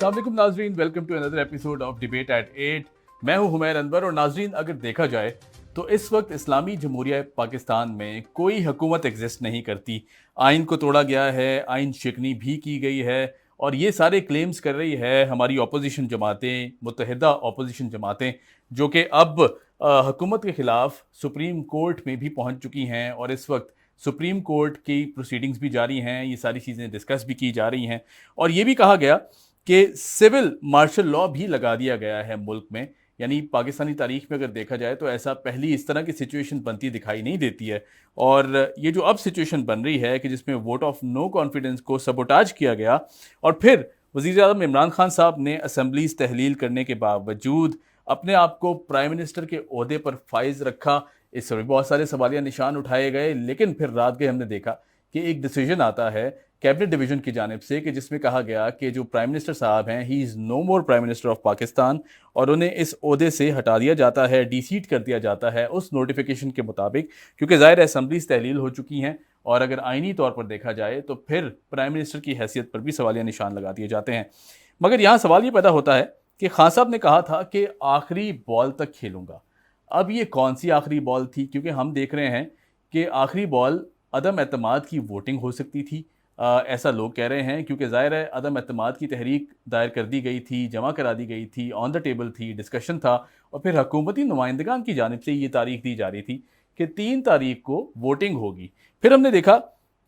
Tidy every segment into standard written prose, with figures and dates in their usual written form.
अस्सलाम वालेकुम नाजरीन, welcome to another episode of debate at 8। मैं हूं हुमैर अनवर। और नाजरीन, अगर देखा जाए तो इस वक्त इस्लामी जमहूरिया पाकिस्तान में कोई हुकूमत एग्जिस्ट नहीं करती। आइन को तोड़ा गया है, आइन शिकनी भी की गई है, और ये सारे क्लेम्स कर रही है हमारी अपोजिशन जमातें, मुत्तहिदा अपोजिशन जमातें, जो कि अब हुकूमत के ख़िलाफ़ सुप्रीम कोर्ट में भी पहुंच चुकी हैं। और इस वक्त सुप्रीम कोर्ट की प्रोसीडिंग्स भी जारी हैं, ये सारी चीज़ें डिस्कस भी की जा रही हैं। और ये भी कहा गया कि सिविल मार्शल लॉ भी लगा दिया गया है मुल्क में। यानी पाकिस्तानी तारीख में अगर देखा जाए तो ऐसा पहली इस तरह की सिचुएशन बनती दिखाई नहीं देती है। और ये जो अब सिचुएशन बन रही है कि जिसमें वोट ऑफ नो कॉन्फिडेंस को सबोटाज किया गया, और फिर वज़ीर-ए-आज़म इमरान खान साहब ने असम्बलीज तहलील करने के बावजूद अपने आप को प्राइम मिनिस्टर के ओहदे पर फाइज रखा। इस पर बहुत सारे सवालिया निशान उठाए गए, लेकिन फिर रात गए हमने देखा कि एक डिसीजन आता है कैबिनेट डिवीजन की जानिब से कि जिसमें कहा गया कि जो प्राइम मिनिस्टर साहब हैं, he is no more prime minister of Pakistan, और उन्हें इस ओहदे से हटा दिया जाता है, डीसीट कर दिया जाता है उस नोटिफिकेशन के मुताबिक, क्योंकि ज़ाहिर असम्बलीज तहलील हो चुकी हैं। और अगर आइनी तौर पर देखा जाए तो फिर प्राइम मिनिस्टर की हैसियत पर भी सवालिया निशान लगा दिए जाते हैं। मगर यहाँ सवाल ये पैदा होता है कि खान साहब ने कहा था कि आखिरी बॉल तक खेलूंगा। अब ये कौन सी आखिरी बॉल थी? क्योंकि हम देख रहे हैं कि आखिरी बॉल अदम एतमाद की वोटिंग हो सकती थी। ऐसा लोग कह रहे हैं, क्योंकि ज़ाहिर है अदम एतमाद की तहरीक दायर कर दी गई थी, जमा करा दी गई थी, ऑन द टेबल थी, डिस्कशन था, और फिर हुकूमती नुमाइंदगान की जानिब से ये तारीख दी जा रही थी कि 3 तारीख को वोटिंग होगी। फिर हमने देखा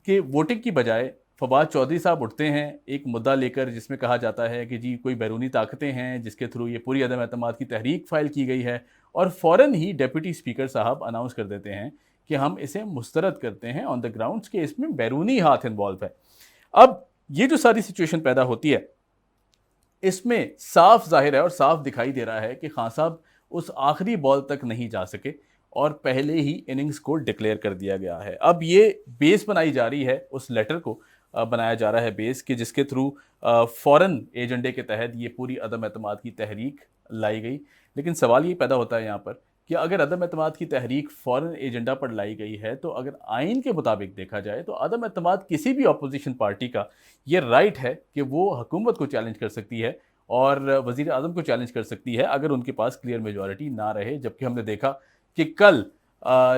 कि वोटिंग की बजाय फवाद चौधरी साहब उठते हैं एक मुद्दा लेकर, जिसमें कहा जाता है कि जी कोई बैरूनी ताकतें हैं जिसके थ्रू ये पूरी अदम एतमाद की तहरीक फ़ाइल की गई है, और फ़ौरन ही डिप्टी स्पीकर साहब अनाउंस कर देते हैं कि हम इसे मुस्तरद करते हैं ऑन द ग्राउंड्स के इसमें बैरूनी हाथ इन्वॉल्व है। अब ये जो सारी सिचुएशन पैदा होती है, इसमें साफ जाहिर है और साफ दिखाई दे रहा है कि खान साहब उस आखिरी बॉल तक नहीं जा सके, और पहले ही इनिंग्स को डिक्लेयर कर दिया गया है। अब ये बेस बनाई जा रही है, उस लेटर को बनाया जा रहा है बेस कि जिसके थ्रू फॉरेन एजेंडे के तहत ये पूरी अदम एतमाद की तहरीक लाई गई। लेकिन सवाल ये पैदा होता है यहाँ पर कि अगर अदम एतमाद की तहरीक फॉरेन एजेंडा पर लाई गई है, तो अगर आइन के मुताबिक देखा जाए तो अदम एतमाद किसी भी अपोजिशन पार्टी का ये राइट है कि वो हुकूमत को चैलेंज कर सकती है और वज़ीर आज़म को चैलेंज कर सकती है अगर उनके पास क्लियर मेजॉरिटी ना रहे। जबकि हमने देखा कि कल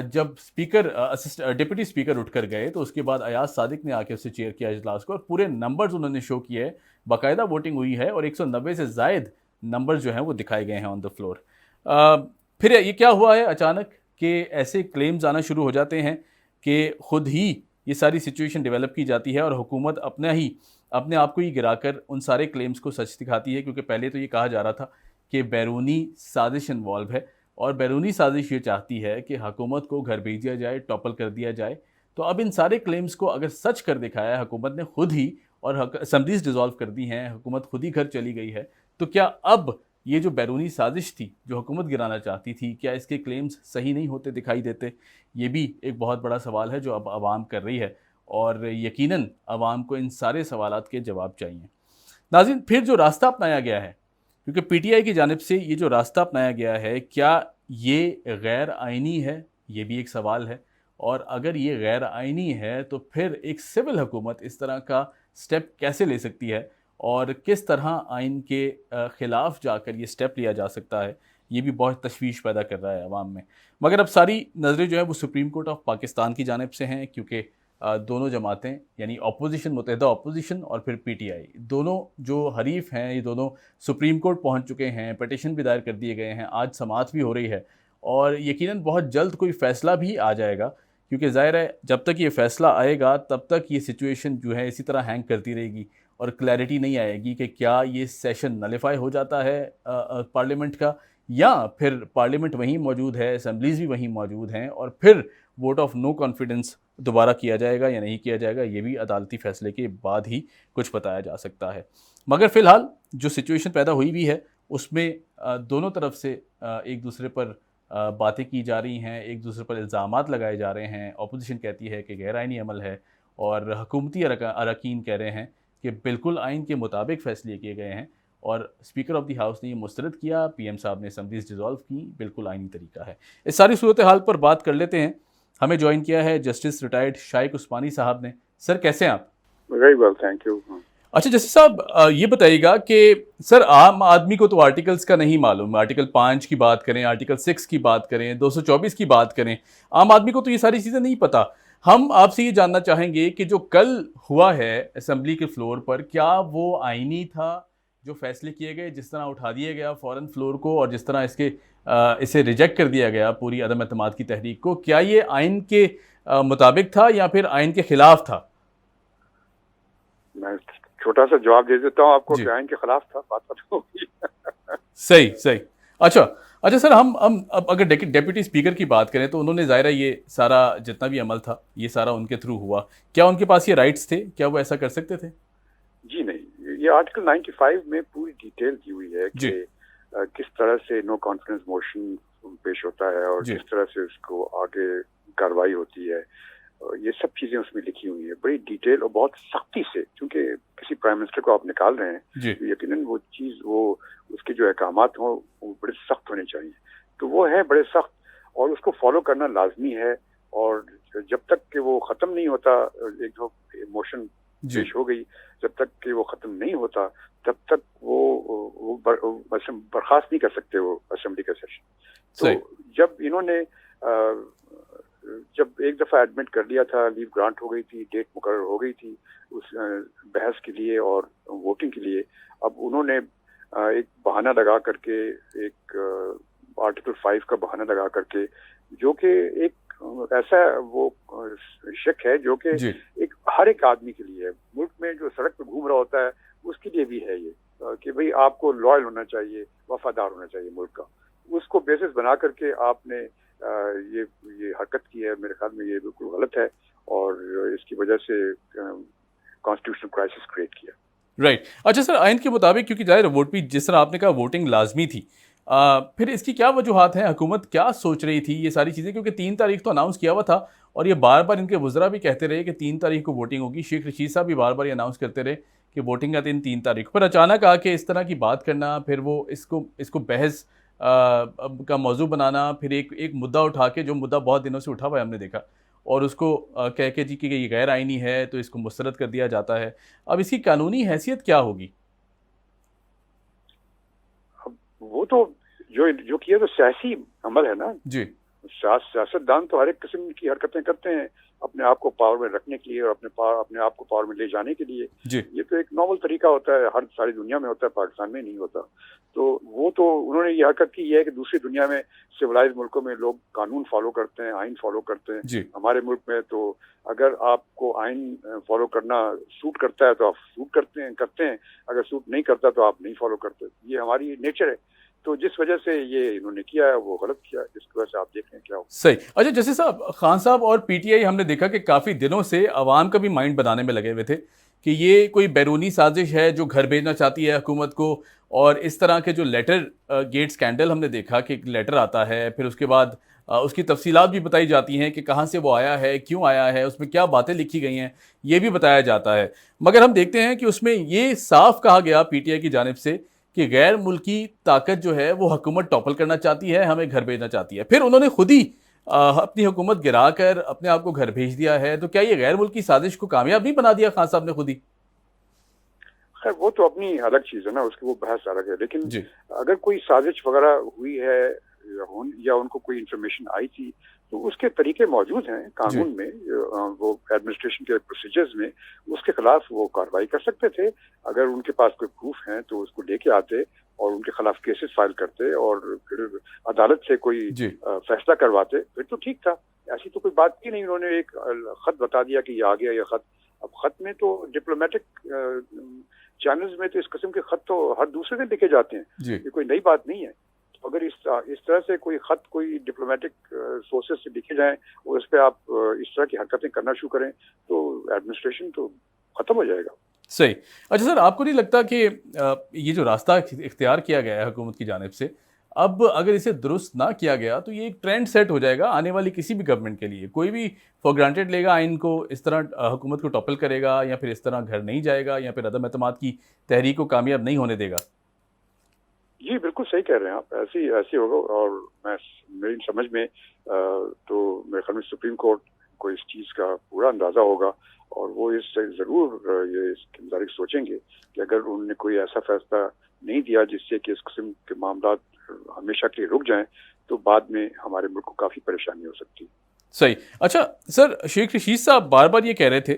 जब स्पीकर डिप्टी स्पीकर उठकर गए तो उसके बाद अयाज सादिक ने आके उससे चेयर किया इजलास को, और पूरे नंबर्स उन्होंने शो किए, बाकायदा वोटिंग हुई है और 190 से ज़ायद नंबर्स जो हैं वो दिखाए गए हैं ऑन द फ्लोर। फिर ये क्या हुआ है अचानक कि ऐसे क्लेम्स आना शुरू हो जाते हैं कि खुद ही ये सारी सिचुएशन डेवलप की जाती है और हुकूमत अपने आप को ही गिराकर उन सारे क्लेम्स को सच दिखाती है। क्योंकि पहले तो ये कहा जा रहा था कि बैरूनी साजिश इन्वॉल्व है, और बैरूनी साजिश ये चाहती है कि हुकूमत को घर भेज दिया जाए, टॉपल कर दिया जाए। तो अब इन सारे क्लेम्स को अगर सच कर दिखाया हुकूमत ने खुद ही, और असम्बलीज डिज़ोल्व कर दी हैं, हुकूमत खुद ही घर चली गई है, तो क्या अब ये जो बैरूनी साजिश थी जो हुकूमत गिराना चाहती थी, क्या इसके क्लेम्स सही नहीं होते दिखाई देते? ये भी एक बहुत बड़ा सवाल है जो अब आवाम कर रही है, और यकीनन आवाम को इन सारे सवालात के जवाब चाहिए। नाज़रीन, फिर जो रास्ता अपनाया गया है, क्योंकि पीटीआई की जानिब से ये जो रास्ता अपनाया गया है, क्या ये गैर आइनी है? ये भी एक सवाल है। और अगर ये गैर आइनी है तो फिर एक सिविल हुकूमत इस तरह का स्टेप कैसे ले सकती है, और किस तरह आइन के ख़िलाफ़ जाकर ये स्टेप लिया जा सकता है? ये भी बहुत तशवीश पैदा कर रहा है अवाम में। मगर अब सारी नज़रें जो है वो सुप्रीम कोर्ट ऑफ पाकिस्तान की जानिब से हैं, क्योंकि दोनों जमातें यानी अपोजिशन, मुत्तहिदा अपोजिशन और फिर पीटीआई, दोनों जो हरीफ हैं, ये दोनों सुप्रीम कोर्ट पहुंच चुके हैं, पिटीशन भी दायर कर दिए गए हैं, आज समाअत भी हो रही है, और यकीनन बहुत जल्द कोई फ़ैसला भी आ जाएगा। क्योंकि ज़ाहिर है जब तक ये फ़ैसला आएगा तब तक ये सिचुएशन जो है इसी तरह हैंग करती रहेगी, और क्लैरिटी नहीं आएगी कि क्या ये सेशन नलिफाई हो जाता है पार्लियामेंट का, या फिर पार्लियामेंट वहीं मौजूद है, असम्बलीज़ भी वहीं मौजूद हैं, और फिर वोट ऑफ नो कॉन्फिडेंस दोबारा किया जाएगा या नहीं किया जाएगा। ये भी अदालती फ़ैसले के बाद ही कुछ बताया जा सकता है। मगर फ़िलहाल जो सिचुएशन पैदा हुई भी है उसमें दोनों तरफ से एक दूसरे पर बातें की जा रही हैं, एक दूसरे पर इल्ज़ामात लगाए जा रहे हैं। अपोजिशन कहती है कि गैर आइनी अमल है, और हुकूमती अरकान कह रहे हैं कि बिल्कुल आइन के मुताबिक फ़ैसले किए गए हैं, और स्पीकर ऑफ द हाउस ने ये मुस्तरद किया, पीएम साहब ने असम्बलीज डिज़ोल्व की, बिल्कुल आइनी तरीका है। इस सारी सूरत हाल पर बात कर लेते हैं। हमें ज्वाइन किया है जस्टिस रिटायर्ड शाइक उस्मानी साहब ने। सर, कैसे हैं आप? Very well, thank you. अच्छा जैसे साहब ये बताइएगा कि सर आम आदमी को तो आर्टिकल्स का नहीं मालूम, आर्टिकल 5 की बात करें, आर्टिकल 6 की बात करें, 224 की बात करें, आम आदमी को तो ये सारी चीज़ें नहीं पता। हम आपसे ये जानना चाहेंगे कि जो कल हुआ है असेंबली के फ्लोर पर, क्या वो आईनी था? जो फैसले किए गए, जिस तरह उठा दिया गया फौरन फ्लोर को और जिस तरह इसे रिजेक्ट कर दिया गया पूरी अदम एतमाद की तहरीक को, क्या ये आइन के मुताबिक था या फिर आइन के खिलाफ था? मैं छोटा सा जवाब दे देता हूँ आपको जी कि आइन के खिलाफ था, बात खत्म होगी। सही सही। अच्छा अच्छा सर, हम अब अगर डेप्यूटी स्पीकर की बात करें तो उन्होंने ज़ाहिर है ये सारा जितना भी अमल था ये सारा उनके थ्रू हुआ। क्या उनके पास ये राइट्स थे? क्या वो ऐसा कर सकते थे? जी नहीं, ये आर्टिकल 95 में पूरी डिटेल दी हुई है जी कि किस तरह से नो कॉन्फिडेंस मोशन पेश होता है और जी किस तरह से उसको आगे कार्रवाई होती है। ये सब चीजें उसमें लिखी हुई है बड़ी डिटेल और बहुत सख्ती से, क्योंकि किसी प्राइम मिनिस्टर को आप निकाल रहे हैं जी तो यकीनन वो चीज, वो उसके जो अहकामात हों वो बड़े सख्त होने चाहिए। तो वो है बड़े सख्त और उसको फॉलो करना लाजमी है। और जब तक कि वो खत्म नहीं होता, एक जो मोशन जी पेश हो गई, जब तक कि वो खत्म नहीं होता तब तक वो बर्खास्त नहीं कर सकते वो असेंबली का सेशन। सही तो जब इन्होंने जब एक दफा एडमिट कर लिया था, लीव ग्रांट हो गई थी, डेट मुकर्रर हो गई थी उस बहस के लिए और वोटिंग के लिए, अब उन्होंने एक बहाना लगा करके, एक आर्टिकल 5 का बहाना लगा करके, जो कि एक ऐसा वो शक है जो कि जी एक हर एक आदमी के लिए है, मुल्क में जो सड़क पे घूम रहा होता है उसके लिए भी है ये, कि भाई आपको लॉयल होना चाहिए, वफादार होना चाहिए मुल्क का। उसको बेसिस बना करके आपने ये हरकत की है, मेरे ख्याल में ये बिल्कुल गलत है और इसकी वजह से कॉन्स्टिट्यूशनल क्राइसिस क्रिएट किया। राइट। अच्छा सर, आइन के मुताबिक क्योंकि ज़ाहिर है वोट भी जिस तरह आपने कहा वोटिंग लाजमी थी, फिर इसकी क्या वजूहत हैं? हुकूमत क्या सोच रही थी ये सारी चीज़ें? क्योंकि 3 तारीख तो अनाउंस किया हुआ था और ये बार बार इनके वज़रा भी कहते रहे कि 3 तारीख को वोटिंग होगी। शेख रशीद साहब भी बार बार ये अनाउंस करते रहे कि वोटिंग का दिन 3 तारीख पर। अचानक आके इस तरह की बात करना, फिर वो इसको इसको बहस का मौजू बनाना, फिर एक एक मुद्दा उठा के, जो मुद्दा बहुत दिनों से उठा हुआ है हमने देखा, और उसको कह के जी कि ये गैर आइनी है तो इसको मुस्तरद कर दिया जाता है। अब इसकी कानूनी हैसियत क्या होगी? अब वो तो जो जो किया तो सियासी अमल है ना। जी सियासतदान तो हर एक किस्म की हरकतें करते हैं अपने आप को पावर में रखने के लिए और अपने आप को पावर में ले जाने के लिए। जी ये तो एक नॉर्मल तरीका होता है, हर सारी दुनिया में होता है, पाकिस्तान में नहीं होता। तो वो तो उन्होंने ये हरकत की है कि दूसरी दुनिया में, सिविलाइज मुल्कों में लोग कानून फॉलो करते हैं, आइन फॉलो करते हैं। जी हमारे मुल्क में तो अगर आपको आइन फॉलो करना सूट करता है तो आप सूट करते हैं, अगर सूट नहीं करता तो आप नहीं फॉलो करते। ये हमारी नेचर है। तो जिस वजह से ये इन्होंने किया है वो गलत किया है, जिसकी वजह से आप देख रहे हैं क्या हो। सही। अच्छा जैसे साहब, खान साहब और पीटीआई हमने देखा कि काफ़ी दिनों से अवाम का भी माइंड बनाने में लगे हुए थे कि ये कोई बैरूनी साजिश है जो घर भेजना चाहती है हुकूमत को। और इस तरह के जो लेटर गेट स्कैंडल हमने देखा कि एक लेटर आता है, फिर उसके बाद उसकी तफसीलात भी बताई जाती हैं कि कहाँ से वो आया है, क्यों आया है, उसमें क्या बातें लिखी गई हैं, ये भी बताया जाता है। मगर हम देखते हैं कि उसमें ये साफ कहा गया पीटीआई की जानिब से कि गैर मुल्की ताकत जो है वो हुकूमत टॉपल करना चाहती है, हमें घर भेजना चाहती है। फिर उन्होंने खुद ही अपनी हुकूमत गिरा कर अपने आप को घर भेज दिया है। तो क्या ये गैर मुल्की साजिश को कामयाब नहीं बना दिया खान साहब ने खुद ही? खैर वो तो अपनी अलग चीज है ना, उसकी वो बहस अलग है। लेकिन जी अगर कोई साजिश वगैरह हुई है या उनको कोई इंफॉर्मेशन आई थी तो उसके तरीके मौजूद हैं जी कानून में, वो एडमिनिस्ट्रेशन के प्रोसीजर्स में, उसके खिलाफ वो कार्रवाई कर सकते थे। अगर उनके पास कोई प्रूफ है तो उसको लेके आते और उनके खिलाफ केसेस फाइल करते और फिर अदालत से कोई जी फैसला करवाते, फिर तो ठीक था। ऐसी तो कोई बात की नहीं, उन्होंने एक खत बता दिया कि ये आ गया ये खत। अब खत में तो डिप्लोमेटिक चैनल्स में तो इस किस्म के खत तो हर दूसरे दिन लिखे जाते हैं, जी ये कोई नई बात नहीं है। तो अगर इस तरह से कोई खत कोई डिप्लोमेटिक सोर्सेज से लिखे जाएं और उस पर आप इस तरह की हरकतें करना शुरू करें तो एडमिनिस्ट्रेशन तो खत्म हो जाएगा। सही। अच्छा सर, आपको नहीं लगता कि ये जो रास्ता इख्तियार किया गया है हुकूमत की जानिब से, अब अगर इसे दुरुस्त ना किया गया तो ये एक ट्रेंड सेट हो जाएगा आने वाली किसी भी गवर्नमेंट के लिए? कोई भी फॉर ग्रांटेड लेगा आइन को, इस तरह हुकूमत को टॉपल करेगा, या फिर इस तरह घर नहीं जाएगा, या फिर अदम एतमाद की तहरीक को कामयाब नहीं होने देगा। जी बिल्कुल सही कह रहे हैं आप, ऐसी होगा। और मैं, मेरी समझ में तो मेरे ख्याल में सुप्रीम कोर्ट को इस चीज का पूरा अंदाजा होगा और वो इससे ज़रूर ये इसके मुताबिक सोचेंगे कि अगर उन्होंने कोई ऐसा फैसला नहीं दिया जिससे कि इस किस्म के मामला हमेशा के लिए रुक जाएं, तो बाद में हमारे मुल्क को काफ़ी परेशानी हो सकती है। सही। अच्छा सर, शेख रशीद साहब बार बार ये कह रहे थे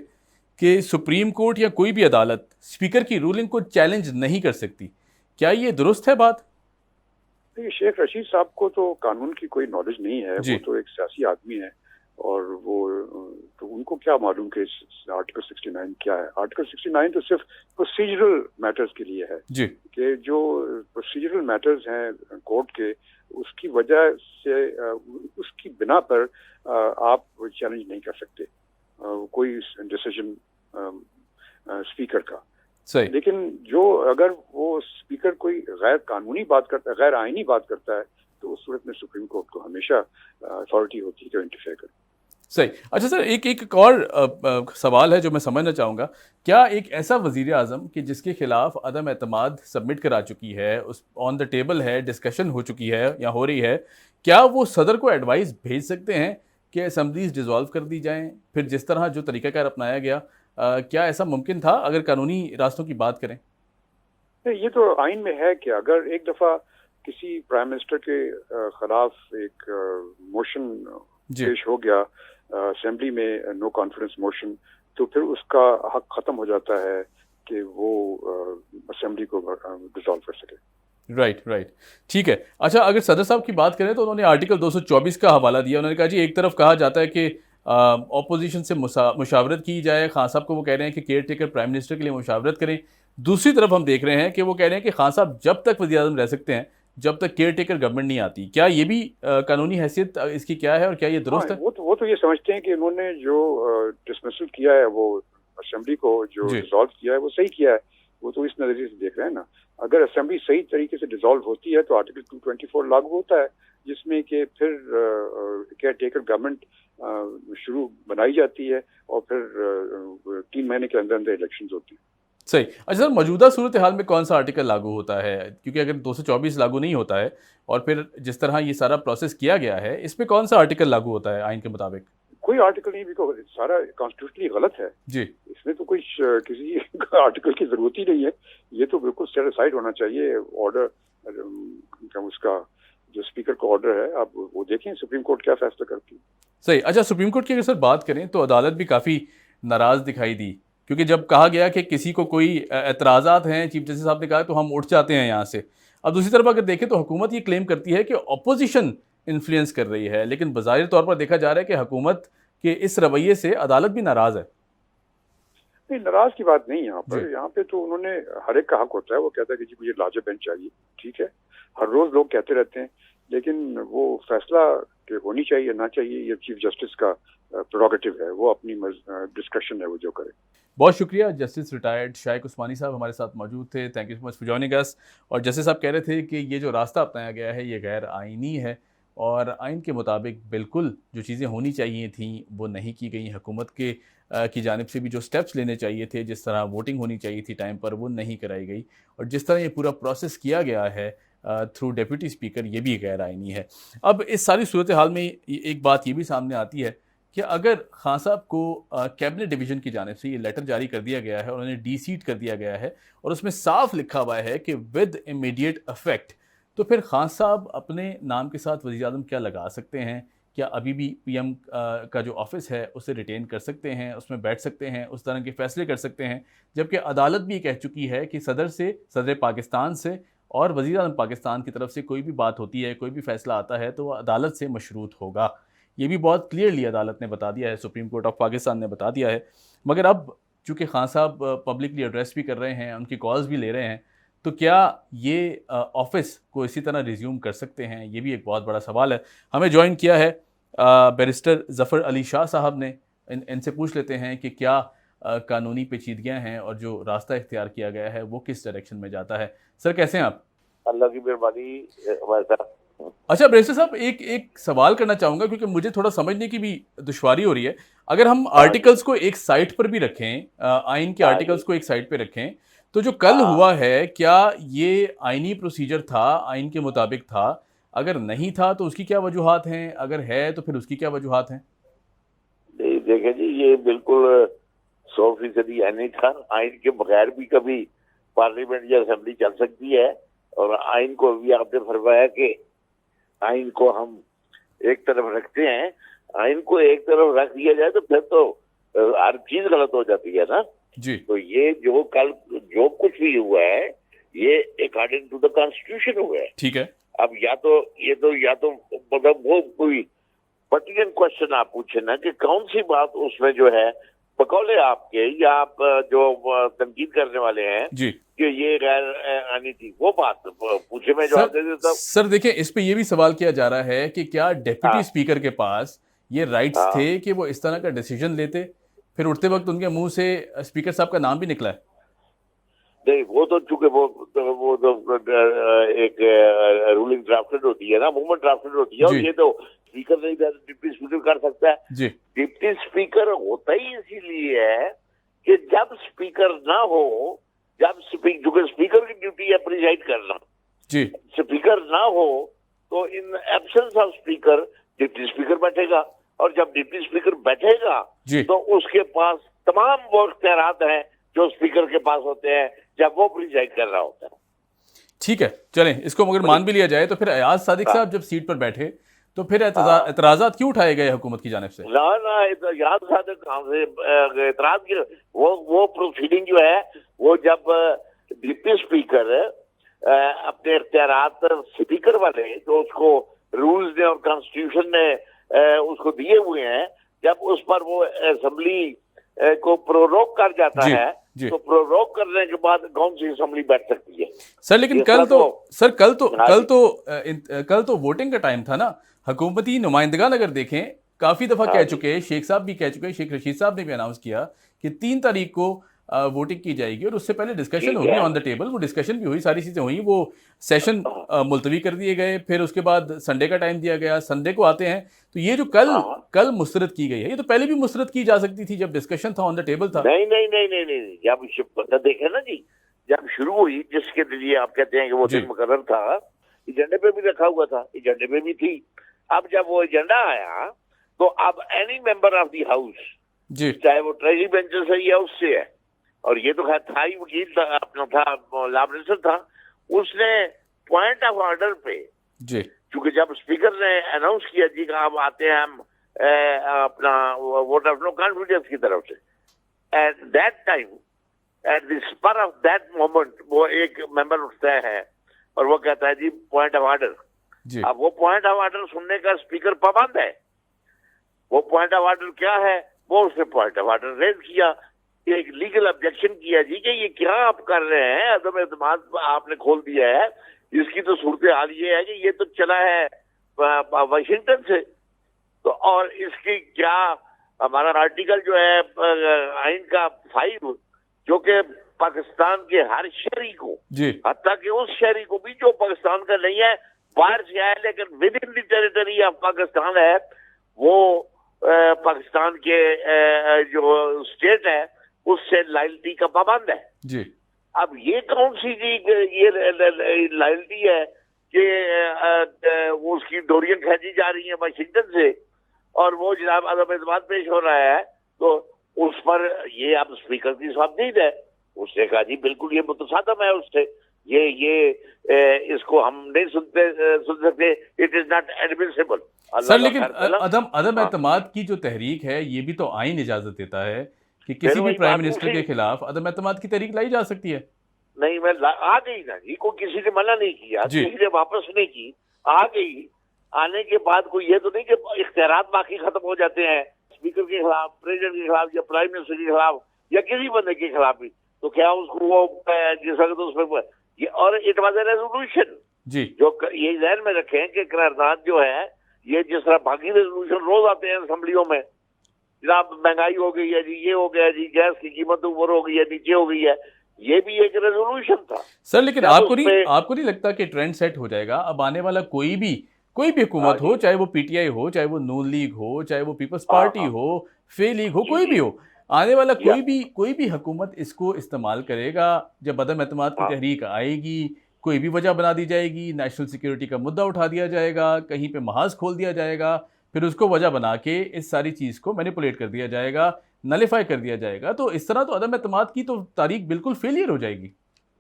कि सुप्रीम कोर्ट या कोई भी अदालत स्पीकर की रूलिंग को चैलेंज नहीं कर सकती। क्या ये दुरुस्त है बात? देखिए, शेख रशीद साहब को तो कानून की कोई नॉलेज नहीं है, जी। वो तो एक सियासी आदमी है और वो तो उनको क्या मालूम कि आर्टिकल 69 क्या है। आर्टिकल 69 तो सिर्फ प्रोसीजरल मैटर्स के लिए है जी। कि जो प्रोसीजरल मैटर्स हैं कोर्ट के, उसकी वजह से उसकी बिना पर आप चैलेंज नहीं कर सकते कोई डिसीजन स्पीकर का। सही। लेकिन जो अगर वो स्पीकर कोई गैर कानूनी बात करता है, गैर आईनी बात करता है, तो उस सूरत में सुप्रीम कोर्ट को हमेशा अथॉरिटी होती है कि इंटरफेयर करे। सही। अच्छा सर, एक एक और सवाल है जो मैं समझना चाहूँगा। क्या एक ऐसा वज़ीर आज़म कि जिसके खिलाफ अदम एतमाद सबमिट करा चुकी है, उस ऑन द टेबल है, डिस्कशन हो चुकी है या हो रही है, क्या वो सदर को एडवाइस भेज सकते हैं कि असम्बलीज डिसॉल्व कर दी जाएं? फिर जिस तरह जो तरीक़ाकार अपनाया गया, क्या ऐसा मुमकिन था अगर कानूनी रास्तों की बात करें? ये तो आइन में है कि अगर एक दफ़ा किसी प्राइम मिनिस्टर के खिलाफ एक मोशन पेश हो गया असेंबली में, नो कॉन्फिडेंस मोशन, तो फिर उसका हक खत्म हो जाता है कि वो असेंबली को डिसॉल्व कर सके। Right, right. ठीक है। अच्छा, अगर सदर साहब की बात करें तो उन्होंने आर्टिकल 224 का हवाला दिया। उन्होंने कहा जी, एक तरफ कहा जाता है कि ऑपोजिशन से मुशावरत की जाए। खान साहब को वो कह रहे हैं कि केयर टेकर प्राइम मिनिस्टर के लिए मुशावरत करें। दूसरी तरफ हम देख रहे हैं कि वो कह रहे हैं कि खान साहब जब तक वज़ीर आज़म रह सकते हैं, जब तक केयर टेकर गवर्नमेंट नहीं आती। क्या ये भी कानूनी हैसियत इसकी क्या है और क्या ये दुरुस्त है? वो तो ये समझते हैं कि उन्होंने जो डिसमिसल किया है, वो असेंबली को जो डिसॉल्व किया है, वो सही किया है। वो तो इस नजरिए से देख रहे हैं ना। अगर असेंबली सही तरीके से डिसॉल्व होती है तो आर्टिकल 224 लागू होता है, जिसमें कि फिर केयर टेकर गवर्नमेंट शुरू बनाई जाती है और फिर 3 महीने के अंदर अंदर इलेक्शंस होती हैं। सही। अच्छा सर, मौजूदा सूरत हाल में कौन सा आर्टिकल लागू होता है? क्योंकि अगर 224 लागू नहीं होता है और फिर जिस तरह ये सारा प्रोसेस किया गया है, इस पे कौन सा आर्टिकल लागू होता है आइन के मुताबिक? कोई आर्टिकल नहीं, बिकॉज सारा कॉन्स्टिट्यूशनली गलत है जी। इसमें तो कोई किसी आर्टिकल की जरूरत ही नहीं है। ये तो बिल्कुल सेट असाइड होना चाहिए ऑर्डर, उसका जो स्पीकर का ऑर्डर है। आप वो देखें सुप्रीम कोर्ट क्या फैसला करती है। सही। अच्छा, सुप्रीम कोर्ट की अगर सर बात करें तो अदालत भी काफ़ी नाराज़ दिखाई दी, क्योंकि जब कहा गया कि किसी को कोई एतराज़ात हैं, चीफ जस्टिस साहब ने कहा तो हम उठ जाते हैं यहाँ से। अब दूसरी तरफ अगर देखें तो हुकूमत ये क्लेम करती है कि अपोजिशन इन्फ्लुएंस कर रही है, लेकिन बज़ाहिर तौर पर देखा जा रहा है कि हुकूमत के इस रवैये से अदालत भी नाराज़ है। नहीं, नाराज की बात नहीं है यहाँ पर। यहाँ पे तो उन्होंने, हर एक का हक होता है, वो कहता है कि जी मुझे लार्जर बेंच चाहिए। ठीक है, हर रोज लोग कहते रहते हैं, लेकिन वो फैसला कि होनी चाहिए ना चाहिए, ये चीफ जस्टिस का प्रोरोगेटिव है, वो अपनी डिस्कशन है, वो जो करे। बहुत शुक्रिया। जस्टिस रिटायर्ड शाइक उस्मानी साहब हमारे साथ मौजूद थे। Thank you so much for joining us. और जस्टिस साहब कह रहे थे कि ये जो रास्ता अपनाया गया है ये गैर आइनी है और आइन के मुताबिक बिल्कुल जो चीज़ें होनी चाहिए थी वो नहीं की गई। हुकूमत के की जानिब से भी जो स्टेप्स लेने चाहिए थे, जिस तरह वोटिंग होनी चाहिए थी टाइम पर, वो नहीं कराई गई। और जिस तरह ये पूरा प्रोसेस किया गया है थ्रू डेप्यूटी स्पीकर, ये भी गैर आइनी है। अब इस सारी सूरत हाल में एक बात ये भी सामने आती है कि अगर खान साहब को कैबिनेट डिवीज़न की जानिब से ये लेटर जारी कर दिया गया है और उन्हें डी-सीट कर दिया गया है और उसमें साफ लिखा हुआ है कि विद इमीडिएट इफेक्ट, तो फिर खान साहब अपने नाम के साथ वज़ीर आज़म क्या लगा सकते हैं? क्या अभी भी पीएम का जो ऑफिस है उसे रिटेन कर सकते हैं, उसमें बैठ सकते हैं, उस तरह के फैसले कर सकते हैं? जबकि अदालत भी कह चुकी है कि सदर पाकिस्तान से और वज़ीर आज़म पाकिस्तान की तरफ से कोई भी बात होती है, कोई भी फैसला आता है तो वह अदालत से मशरूत होगा। ये भी बहुत क्लियरली अदालत ने बता दिया है, सुप्रीम कोर्ट ऑफ पाकिस्तान ने बता दिया है। मगर अब चूँकि खान साहब पब्लिकली एड्रेस भी कर रहे हैं, उनकी कॉल्स भी ले रहे हैं, तो क्या ये ऑफिस को इसी तरह रिज्यूम कर सकते हैं? ये भी एक बहुत बड़ा सवाल है। हमें ज्वाइन किया है बैरिस्टर ज़फ़र अली शाह साहब ने। इनसे पूछ लेते हैं कि क्या कानूनी पेचीदगियाँ हैं और जो रास्ता इख्तियार किया गया है वो किस डायरेक्शन में जाता है। सर कैसे हैं आप? अल्लाह की मेहरबानी हमारे साथ। अच्छा बैरिस्टर साहब, एक सवाल करना चाहूँगा क्योंकि मुझे थोड़ा समझने की भी दुश्वारी हो रही है। अगर हम आर्टिकल्स को एक साइड पर भी रखें, आइन के आर्टिकल्स को एक साइड पे रखें, तो जो कल हुआ है क्या ये आइनी प्रोसीजर था, आइन के मुताबिक था? अगर नहीं था तो उसकी क्या वजूहात हैं? अगर है तो फिर उसकी क्या वजूहात हैं? देखें जी, ये बिल्कुल 100% आइन था। आइन के बगैर भी कभी पार्लियामेंट या असेंबली चल सकती है, और आइन को भी आपने फरमाया कि आइन को हम एक तरफ रखते हैं। आइन को एक तरफ रख दिया जाए तो फिर तो हर चीज गलत हो जाती है ना जी। तो ये जो कल जो कुछ भी हुआ है ये अकॉर्डिंग टू द कॉन्स्टिट्यूशन हुआ है। ठीक है। अब या तो मतलब वो कोई पर्टिकुलर क्वेश्चन आप पूछे ना कि कौन सी बात उसमें जो है बकौले आपके या आप जो तनकीद करने वाले हैं जी कि ये गैर आनी थी, वो बात पूछे, मैं जवाब दे देता हूँ। सर देखिए, इस पे ये भी सवाल किया जा रहा है कि क्या डिप्टी हाँ। स्पीकर के पास ये राइट्स हाँ। थे कि वो इस तरह का डिसीजन लेते, फिर उठते वक्त उनके मुंह से स्पीकर साहब का नाम भी निकला है। नहीं, वो तो चूंकि वो तो एक रूलिंग ड्राफ्टेड होती है ना, मूवमेंट ड्राफ्टेड होती है, और जी। ये तो स्पीकर नहीं डिप्टी स्पीकर कर सकता है। जी डिप्टी स्पीकर होता ही इसीलिए है कि जब स्पीकर ना हो, जब स्पीकर की ड्यूटी है प्रिजाइड करना, जी स्पीकर ना हो तो in absence of speaker deputy speaker बैठेगा, और जब डिप्टी स्पीकर बैठेगा जी तो उसके पास तमाम वो इख्तियारात हैं जो स्पीकर के पास होते हैं जब वो प्रिजाइड कर रहा होता है। ठीक है, चलें, इसको मगर मान भी लिया जाए तो फिर अयाज सादिक साहब जब सीट पर बैठे तो फिर एतराजात क्यों उठाए गए हुकूमत की जानिब से? ना याद सादिक कहाँ से एतराज की वो प्रोसीडिंग जो है वो जब डिप्टी स्पीकर अपने इख्तियारात स्पीकर वाले जो उसको रूल्स ने और कॉन्स्टिट्यूशन ने उसको दिए हुए हैं, जब उस पर वो असेंबली को प्रोरोग कर जाता जी, है जी। तो प्रोरोग करने के बाद कौन सी असेंबली बैठ सकती है? सर लेकिन ये कल सब तो तो- सर हाँ कल तो वोटिंग का टाइम था ना। हुकूमती नुमाइंदगान अगर देखें काफी दफा हाँ कह जी। चुके हैं, शेख साहब भी कह चुके हैं, शेख रशीद साहब ने भी अनाउंस किया कि 3 तारीख को वोटिंग की जाएगी, और उससे पहले डिस्कशन ठीक होगी है। On the table. वो डिस्कशन भी हुई, सारी चीजें हुई, वो सेशन मुलतवी कर दिए गए, फिर उसके बाद संडे का टाइम दिया गया, संडे को आते हैं। तो ये जो हाँ। कल मुस्तरद की गई है, ये तो पहले भी मुस्तरद की जा सकती थी जब डिस्कशन था, ऑन द टेबल था। नहीं, जब देखे ना जी, जब शुरू हुई जिसके लिए आप कहते हैं कि वो जी। दिन मुकर्रर था, एजेंडे पे भी रखा हुआ था, एजेंडे पे भी थी। अब जब वो एजेंडा आया तो अब any member of the house, जी चाहे वो ट्रेजरी बेंच से है या उससे है, और ये तो खैर था ही, वकील था, अपना था, लॉ मिनिस्टर था, उसने पॉइंट ऑफ ऑर्डर पे, जी क्योंकि जब स्पीकर ने अनाउंस किया जी कि अब आते हैं हम अपना वोट ऑफ नो कॉन्फिडेंस की तरफ से, at that time, at the spur of that moment, वो एक मेंबर उठता है और वो कहता है जी पॉइंट ऑफ ऑर्डर। जी अब वो पॉइंट ऑफ ऑर्डर सुनने का स्पीकर पाबंद है। वो पॉइंट ऑफ ऑर्डर क्या है, वो उसने पॉइंट ऑफ ऑर्डर रेज किया, एक लीगल ऑब्जेक्शन किया जी कि ये क्या आप कर रहे हैं, अदम एतमाद आपने खोल दिया है। इसकी तो सूरत हाल ये है कि ये तो चला है वाशिंगटन से, तो और इसकी क्या, हमारा आर्टिकल जो है आइन का 5, जो कि पाकिस्तान के हर शहरी को, जी हत्ता कि उस शहरी को भी जो पाकिस्तान का नहीं है, बाहर से आया लेकिन with in the territory of Pakistan है, वो पाकिस्तान के जो स्टेट है उससे लॉयल्टी का पाबंद है। जी अब ये कौन सी जी ये लॉयल्टी है कि वो उसकी डोरियां खींची जा रही है वाशिंगटन से, और वो जनाब अदम एतमाद पेश हो रहा है, तो उस पर ये अब स्पीकर की सामदीद है। उसने कहा जी बिल्कुल ये मुतसादम है उससे, ये इसको हम नहीं सुन सकते, it is not admissible. Sir लेकिन अदम एतमाद की जो तहरीक है, ये भी तो आइन इजाजत देता है कि किसी भी प्राइम मिनिस्टर के खिलाफ अदम एतमाद की तहरीक लाई जा सकती है। नहीं, मैं आ गई ना जी, कोई किसी ने मना नहीं किया, जी। किसी ने वापस नहीं की, आ गई। आने के बाद कोई ये तो नहीं कि इख्तियारात बाकी खत्म हो जाते हैं स्पीकर के खिलाफ, प्रेसिडेंट के खिलाफ, या प्राइम मिनिस्टर के खिलाफ, या किसी बंदे के खिलाफ भी, तो क्या उसको वो जिस वक्त उसमें ये, और इट वाज ए रेजोल्यूशन जी जो ये ध्यान में रखें कि करारदाद जो है, ये जिस तरह बाकी रेजोल्यूशन रोज आते हैं असेंबलियों में, जनाब महंगाई हो गई है जी, ये हो गया जी, गैस की कीमत ऊपर हो गई है, नीचे हो गई है, ये भी एक रेजोल्यूशन था। सर लेकिन जब आपको उसपे- नहीं लगता कि ट्रेंड सेट हो जाएगा? अब आने वाला कोई भी हुकूमत हो, चाहे वो पीटीआई हो, चाहे वो नून लीग हो, चाहे वो पीपल्स पार्टी हो, फे लीग हो, कोई भी हो, आने वाला कोई भी हुकूमत इसको इस्तेमाल करेगा। जब अदम एतमाद की तहरीक आएगी, कोई भी वजह बना दी जाएगी, नेशनल सिक्योरिटी का मुद्दा उठा दिया जाएगा, कहीं पे महाज खोल दिया जाएगा, फिर उसको वजह बना के इस सारी चीज़ को मैनिपुलेट कर दिया जाएगा नलिफाई कर दिया जाएगा, तो इस तरह तो अदम एतमाद की तो तारीख बिल्कुल फेलियर हो जाएगी।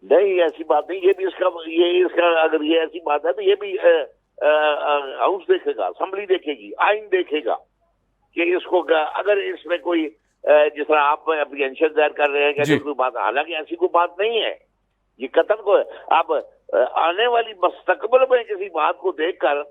नहीं, ऐसी बात नहीं। ये इसका अगर ये ऐसी बात है तो ये भी हाउस देखेगा, असेंबली देखेगी, आइन देखेगा कि इसको अगर इसमें कोई जिस तरह आप अप्रीहेंशन दायर कर रहे हैं कि अगर कोई बात, हालांकि ऐसी कोई बात नहीं है, ये कतन को है। अब आने वाली मुस्तकबिल में किसी बात को देखकर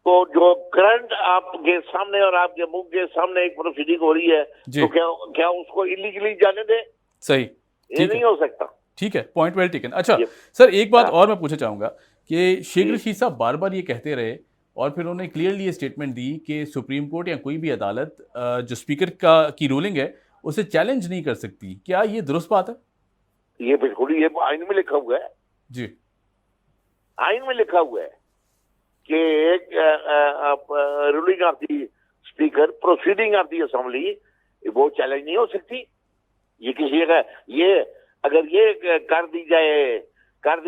तो जो करंट आपके सामने और आपके मुंह के सामने एक प्रोसीडिंग हो रही है, तो क्या उसको इलीगली जाने दे? सही, ये नहीं हो सकता। ठीक है, पॉइंट वेल टेकन। अच्छा सर, एक बात और मैं पूछना चाहूंगा कि शेख रशीद साहब बार बार ये कहते रहे और फिर उन्होंने क्लियरली ये स्टेटमेंट दी कि सुप्रीम कोर्ट या कोई भी अदालत जो स्पीकर की रूलिंग है उसे चैलेंज नहीं कर सकती। क्या ये दुरुस्त बात है? ये बिल्कुल, ये आइन में लिखा हुआ है जी, आइन में लिखा हुआ है कि एक ruling of the speaker, proceeding of the assembly, वो चैलेंज नहीं हो सकती। ये किसी का, ये अगर ये कर दी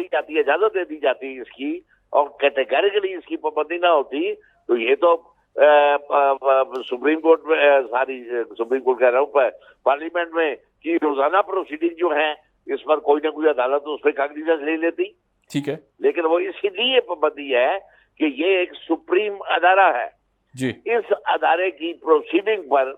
जाती है, इजाजत दे दी जाती है इसकी, और कैटेगरिकली इसकी पाबंदी ना होती, तो ये तो सुप्रीम कोर्ट में, सुप्रीम कोर्ट कह रहा हूँ, पार्लियामेंट में कि रोजाना प्रोसीडिंग जो है इस पर कोई ना कोई अदालत उस पर कागजात ले लेती। ठीक है, लेकिन वो इसीलिए पाबंदी है कि ये एक सुप्रीम अदारा है जी। इस अदारे की प्रोसीडिंग पर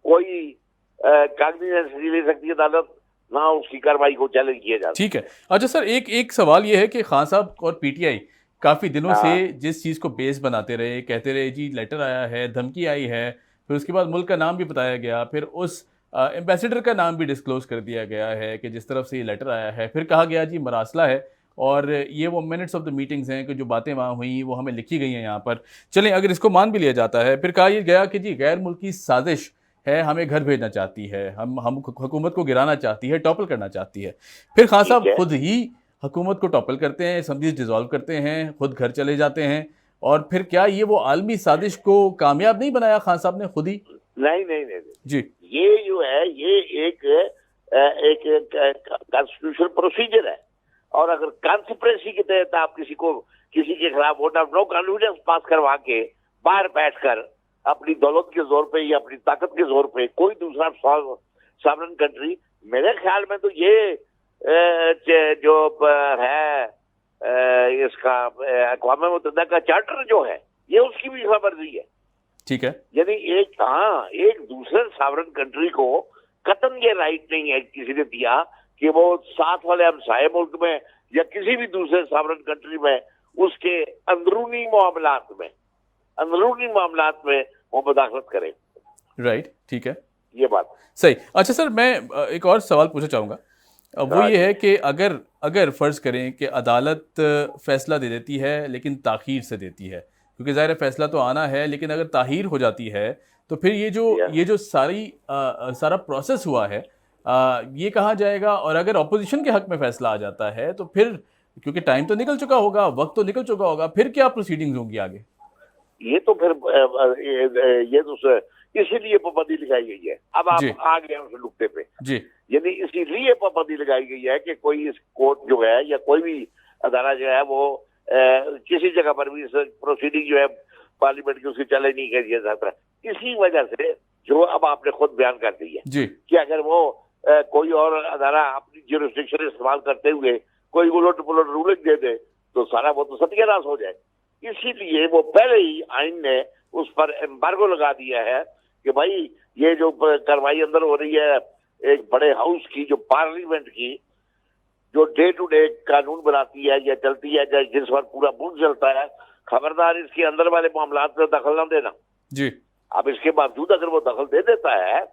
कोई कागजात नहीं ले सकती अदालत, ना उसकी कार्रवाई को चैलेंज किया जाता। ठीक है। अच्छा सर, एक सवाल ये है कि खान साहब और पीटीआई काफ़ी दिनों से जिस चीज़ को बेस बनाते रहे, कहते रहे जी लेटर आया है, धमकी आई है, फिर उसके बाद मुल्क का नाम भी बताया गया, फिर उस एम्बेसडर का नाम भी डिस्क्लोज कर दिया गया है कि जिस तरफ से ये लेटर आया है, फिर कहा गया जी मरासला है और ये वो मिनट्स ऑफ द मीटिंग्स हैं कि जो बातें वहाँ हुई वो हमें लिखी गई हैं यहाँ पर। चलें, अगर इसको मान भी लिया जाता है, फिर कहा यह गया कि जी गैर मुल्की साजिश है, हमें घर भेजना चाहती है, हम हुकूमत को गिराना चाहती है, टॉपल करना चाहती है। फिर खान साहब खुद ही हुकूमत को टॉपल करते हैं, असेंबलीज डिसॉल्व करते हैं, खुद घर चले जाते हैं, और फिर क्या ये वो आलमी साजिश को कामयाब नहीं बनाया खान साहब ने खुद ही? नहीं जी, ये जो है ये एक कॉन्स्टिट्यूशनल प्रोसीजर है, और अगर कॉन्स्पिरेसी के तहत आप किसी के खिलाफ वोट ऑफ नो कॉन्फिडेंस पास करवा के बाहर बैठकर अपनी दौलत के जोर पे या अपनी ताकत के जोर पे कोई दूसरा सॉवरेन कंट्री, मेरे ख्याल में तो ये जो है इसका अक़वाम मुत्तहिदा का चार्टर जो है, ये उसकी भी खबरदारी है। ठीक है, यानी एक दूसरे सॉवरेन कंट्री को कतन ये राइट नहीं है किसी ने दिया कि वो साथ वाले हमसाये मुल्क में या किसी भी दूसरे सॉवरेन कंट्री में उसके अंदरूनी मामलात में वो मुदाखलत करे। राइट, ठीक है, ये बात सही। अच्छा सर, मैं एक और सवाल पूछना चाहूँगा, वो ये है कि अगर फ़र्ज़ करें कि अदालत फ़ैसला दे देती है लेकिन ताख़ीर से देती है, क्योंकि ज़ाहिर है फ़ैसला तो आना है, लेकिन अगर ताख़ीर हो जाती है तो फिर ये जो सारा प्रोसेस हुआ है ये कहाँ जाएगा? और अगर अपोजिशन के हक़ में फ़ैसला आ जाता है तो फिर, क्योंकि टाइम तो निकल चुका होगा, वक्त तो निकल चुका होगा, फिर क्या प्रोसीडिंग्स होंगी आगे? ये तो फिर ये तो इसीलिए पाबंदी लगाई गई है। अब आप आ गए उस नुक्ते पे जी, यानी इसीलिए पाबंदी लगाई गई है कि कोई इस कोर्ट जो है या कोई भी अदारा जो है वो किसी जगह पर भी प्रोसीडिंग जो है पार्लियामेंट की उसकी चैलेंज नहीं कर दिया जाता। इसी वजह से जो अब आपने खुद बयान कर दी है जी, कि अगर वो कोई और अदारा अपनी ज्यूरिसडिक्शन इस्तेमाल करते हुए कोई उलट पुलट रूलिंग दे दे तो सारा वो तो सत्यानाश हो जाए। इसीलिए वो पहले ही आइन ने उस पर एम्बार्गो लगा दिया है कि भाई ये जो कार्रवाई अंदर हो रही है एक बड़े हाउस की, जो पार्लियामेंट की, जो डे टू डे कानून बनाती है या चलती है, जिस पर पूरा मुल्क चलता है, खबरदार इसके अंदर वाले मामलात में दखल ना देना जी। अब इसके बावजूद अगर वो दखल दे देता है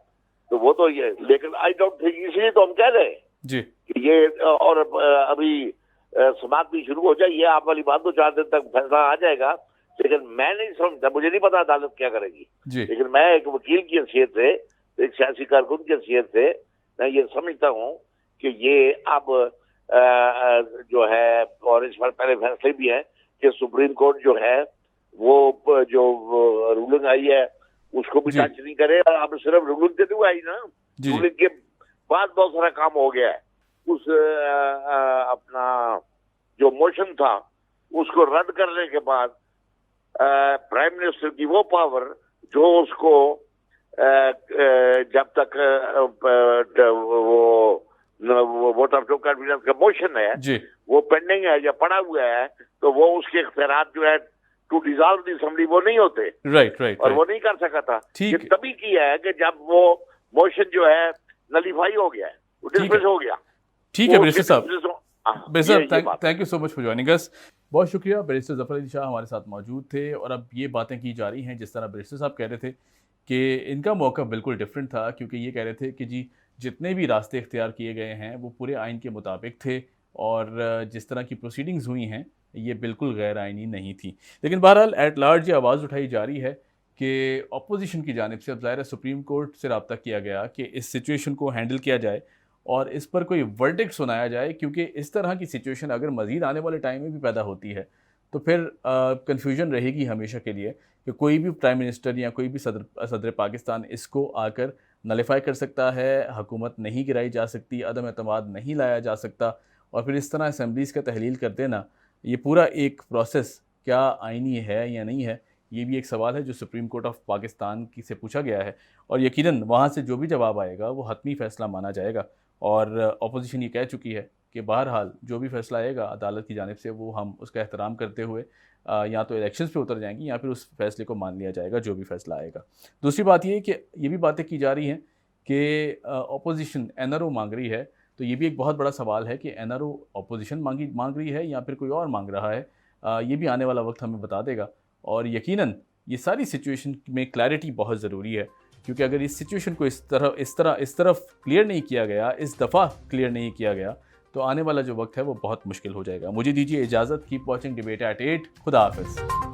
तो वो तो ये, लेकिन आई डोंट थिंक, इसलिए तो हम कह रहे हैं जी कि ये, और अभी समाप्त भी शुरू हो जाए, ये आप वाली बात तो 4 दिन तक फैसला आ जाएगा, लेकिन मैं नहीं समझता, मुझे नहीं पता अदालत क्या करेगी, लेकिन मैं एक वकील की हैसियत से, एक सियासी कारकुन की हैसियत से मैं ये समझता हूँ कि ये अब जो है, और इस पर पहले फैसले भी हैं कि सुप्रीम कोर्ट जो है वो जो रूलिंग आई है उसको भी टच नहीं करे, और अब सिर्फ रूलिंग देते हुए आई ना, रूलिंग के बाद बहुत सारा काम हो गया है। उस अपना जो मोशन था उसको रद्द करने के बाद प्राइम मिनिस्टर की वो पावर जो उसको जब तक वो वोट ऑफ नो कॉन्फिडेंस का मोशन है जी वो पेंडिंग है या पड़ा हुआ है, तो वो उसके इख्तियारात जो है टू डिसॉल्व द असेंबली वो नहीं होते। राइट राइट और वो नहीं कर सका था। ठीक ये है। तभी किया है कि जब वो मोशन जो है नलीफाई हो गया है, वो ठीक है। डिसमिस हो गया। ठीक है वो बैरिस्टर साहब, dismiss हो- हाँ, बैरिस्टर ये साहब बात। Thank you so much for joining us. बहुत शुक्रिया। बैरिस्टर जफर अली शाह हमारे साथ मौजूद थे और अब ये बातें की जा रही हैं जिस तरह बैरिस्टर साहब कह रहे थे कि इनका मौका बिल्कुल डिफरेंट था, क्योंकि ये कह रहे थे कि जी जितने भी रास्ते इख्तियार किए गए हैं वो पूरे आइन के मुताबिक थे और जिस तरह की प्रोसीडिंग्स हुई हैं ये बिल्कुल गैर आइनी नहीं थी। लेकिन बहरहाल एट लार्ज ये आवाज़ उठाई जा रही है कि अपोजिशन की जानिब से अब ज़ाहिर है सुप्रीम कोर्ट से रब्ता किया गया कि इस सिचुएशन को हैंडल किया जाए और इस पर कोई वर्डिक्ट सुनाया जाए, क्योंकि इस तरह की सिचुएशन अगर मज़ीद आने वाले टाइम में भी पैदा होती है तो फिर कन्फ्यूजन रहेगी हमेशा के लिए कि कोई भी प्राइम मिनिस्टर या कोई भी सदर पाकिस्तान इसको आकर नलिफाई कर सकता है, हुकूमत नहीं गिराई जा सकती, अदम एतमाद नहीं लाया जा सकता और फिर इस तरह असम्बलीज़ का तहलील कर देना, ये पूरा एक प्रोसेस क्या आइनी है या नहीं है, ये भी एक सवाल है जो सुप्रीम कोर्ट ऑफ पाकिस्तान की से पूछा गया है और यकीनन वहाँ से जो भी जवाब आएगा वो हतमी फ़ैसला माना जाएगा। और अपोजिशन ये कह चुकी है कि बहरहाल जो भी फ़ैसला आएगा अदालत की जानिब से वो हम उसका एहतराम करते हुए या तो इलेक्शंस पे उतर जाएंगी या फिर उस फैसले को मान लिया जाएगा जो भी फ़ैसला आएगा। दूसरी बात ये है कि ये भी बातें की जा रही हैं कि अपोजिशन NRO मांग रही है, तो ये भी एक बहुत बड़ा सवाल है कि NRO अपोजिशन मांग रही है या फिर कोई और मांग रहा है। ये भी आने वाला वक्त हमें बता देगा और यकीनन ये सारी सिचुएशन में क्लैरिटी बहुत ज़रूरी है, क्योंकि अगर इस सिचुएशन को इस तरफ क्लियर नहीं किया गया, इस दफ़ा क्लियर नहीं किया गया, तो आने वाला जो वक्त है वो बहुत मुश्किल हो जाएगा। मुझे दीजिए इजाज़त। Keep watching debate at 8। खुदा हाफ़िज़।